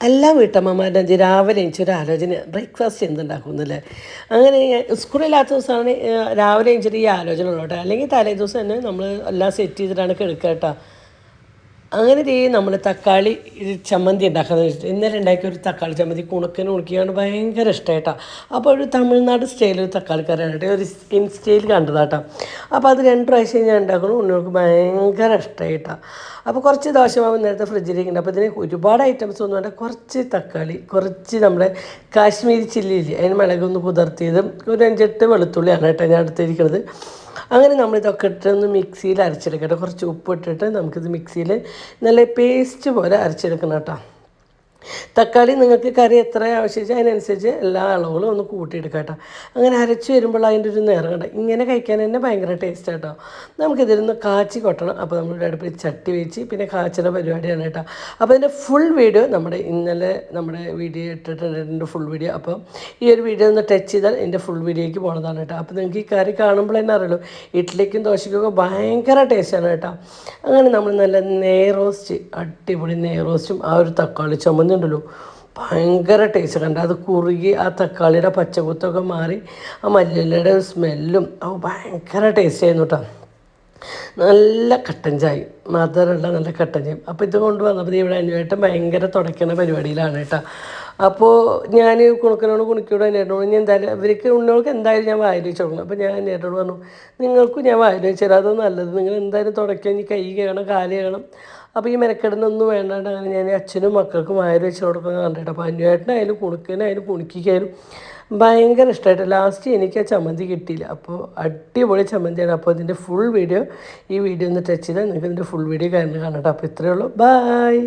എല്ലാ വീട്ടമ്മമാരുടെ രാവിലെ എണീച്ചൊരു ആലോചന ബ്രേക്ക്ഫാസ്റ്റ് എന്തുണ്ടാക്കുന്നില്ലേ. അങ്ങനെ സ്കൂളില്ലാത്ത ദിവസമാണ് രാവിലെ എണീച്ചിട്ട് ഈ ആലോചന ഉള്ളൂ കേട്ടോ. അല്ലെങ്കിൽ തലേ ദിവസം തന്നെ നമ്മൾ എല്ലാം സെറ്റ് ചെയ്തിട്ടാണ് കിടക്കുക കേട്ടോ. അങ്ങനെ നമ്മൾ തക്കാളി ചമ്മന്തി ഉണ്ടാക്കാമെന്ന് വെച്ചിട്ട് ഇന്നലെ ഉണ്ടാക്കിയ ഒരു തക്കാളി ചമ്മന്തി കുണുക്കിന് കുണുക്കിയാണ് ഭയങ്കര ഇഷ്ടമായിട്ടാണ്. അപ്പോൾ ഒരു തമിഴ്നാട് സ്റ്റൈലിൽ തക്കാളി കറിയായിട്ട് ഒരു ഇൻസ്റ്റയിൽ കണ്ടതാട്ടോ. അപ്പോൾ അത് 2 പ്രാവശ്യം ഞാൻ ഉണ്ടാക്കണം. ഉണ്ണികൾക്ക് ഭയങ്കര ഇഷ്ടമായിട്ടാണ്. അപ്പോൾ കുറച്ച് ദോശമാവ് നേരത്തെ ഫ്രിഡ്ജിലേക്കുണ്ട്. അപ്പോൾ ഇതിന് ഒരുപാട് ഐറ്റംസ് ഒന്നും വേണ്ട. കുറച്ച് തക്കാളി, കുറച്ച് നമ്മുടെ കാശ്മീരി ചില്ലി ഇല്ലേ, അതിന് മുളകൊന്ന് കുതിർത്തിയതും ഒരു 5-8 വെളുത്തുള്ളിയാണ് കേട്ടോ ഞാൻ എടുത്തിരിക്കുന്നത്. അങ്ങനെ നമ്മളിതൊക്കെ ഇട്ടൊന്ന് മിക്സിയിൽ അരച്ചെടുക്കട്ടെ. കുറച്ച് ഉപ്പ് ഇട്ടിട്ട് നമുക്കിത് മിക്സിയിൽ നല്ല പേസ്റ്റ് പോലെ അരച്ചെടുക്കണം കേട്ടോ. തക്കാളി നിങ്ങൾക്ക് കറി എത്ര ആവശ്യമിച്ചാൽ അതിനനുസരിച്ച് എല്ലാ അളവുകളും ഒന്ന് കൂട്ടിയെടുക്കാം കേട്ടോ. അങ്ങനെ അരച്ച് വരുമ്പോൾ അതിൻ്റെ ഒരു നിറം കണ്ട ഇങ്ങനെ കഴിക്കാൻ തന്നെ ഭയങ്കര ടേസ്റ്റ് കേട്ടോ. നമുക്കിതിലൊന്ന് കാച്ചി കൊട്ടണം. അപ്പോൾ നമ്മുടെ അടുപ്പിൽ ചട്ടി വെച്ച് പിന്നെ കാച്ചിയുടെ പരിപാടിയാണ് കേട്ടോ. അപ്പോൾ ഇതിൻ്റെ ഫുൾ വീഡിയോ ഇന്നലെ നമ്മുടെ വീഡിയോ ഇട്ടിട്ടുണ്ട്, ഫുൾ വീഡിയോ. അപ്പോൾ ഈ ഒരു വീഡിയോ ഒന്ന് ടച്ച് ചെയ്താൽ എൻ്റെ ഫുൾ വീഡിയോയ്ക്ക് പോണതാണ് കേട്ടോ. അപ്പോൾ നിങ്ങൾക്ക് ഈ കറി കാണുമ്പോൾ തന്നെ അറിയുള്ളൂ, ഇഡ്ഡലിക്കും ദോശയ്ക്കൊക്കെ ഭയങ്കര ടേസ്റ്റാണ് കേട്ടോ. അങ്ങനെ നമ്മൾ നല്ല നെയ്റോസ്റ്റ്, അടിപൊളി നെയ്റോസ്റ്റും ആ ഒരു തക്കാളി ചമ്മന്തി ഉണ്ടല്ലോ ഭയങ്കര ടേസ്റ്റ് കണ്ട. അത് കുറുകി ആ തക്കാളിയുടെ പച്ചക്കുത്തൊക്കെ മാറി ആ മല്ലിയിലയുടെ സ്മെല്ലും ഭയങ്കര ടേസ്റ്റ് ആയിരുന്നു കേട്ടോ. നല്ല കട്ടൻ ചായ, മധുരമുള്ള നല്ല കട്ടൻ ചായ. അപ്പോൾ ഇത് കൊണ്ടുവന്നപ്പോൾ ഇവിടെ അനുവേട്ടൻ ഭയങ്കര തുടയ്ക്കുന്ന പരിപാടിയിലാണ് കേട്ടോ. അപ്പോൾ ഞാൻ കുണിക്കോട് എന്നോട് ഞാൻ എന്തായാലും ഇവർക്ക് ഉണ്ണോൾക്ക് എന്തായാലും ഞാൻ വായിൽ വെച്ച് കൊടുക്കണം. അപ്പോൾ ഞാൻ എന്നോട് പറഞ്ഞു, നിങ്ങൾക്കും ഞാൻ വായിൽ വെച്ച് തരാം, അത് നല്ലത്, നിങ്ങൾ എന്തായാലും തുടയ്ക്കാൻ ഇനി കൈ കയറണം, കാല് കയറണം. അപ്പോൾ ഈ മെനക്കെടുന്നൊന്നും വേണ്ടാണ്ട് അങ്ങനെ ഞാൻ അച്ഛനും മക്കൾക്കും വായിൽ വെച്ച് കൊടുക്കുന്നത് കണ്ടിട്ട്. അപ്പോൾ അനുവേട്ടനായാലും കുണുക്കനായാലും കുണിക്കായാലും ഭയങ്കര ഇഷ്ടമായിട്ട് ലാസ്റ്റ് എനിക്ക് ആ ചമ്മന്തി കിട്ടിയില്ല. അപ്പോൾ അടിപൊളി ചമ്മന്തിയാണ്. അപ്പോൾ ഇതിൻ്റെ ഫുൾ വീഡിയോ ഈ വീഡിയോ ഒന്ന് ടച്ച് ചെയ്താൽ നിങ്ങൾക്ക് ഇതിൻ്റെ ഫുൾ വീഡിയോ കാണട്ടോ. അപ്പോൾ ഇത്രയേ ഉള്ളൂ. ബായ്.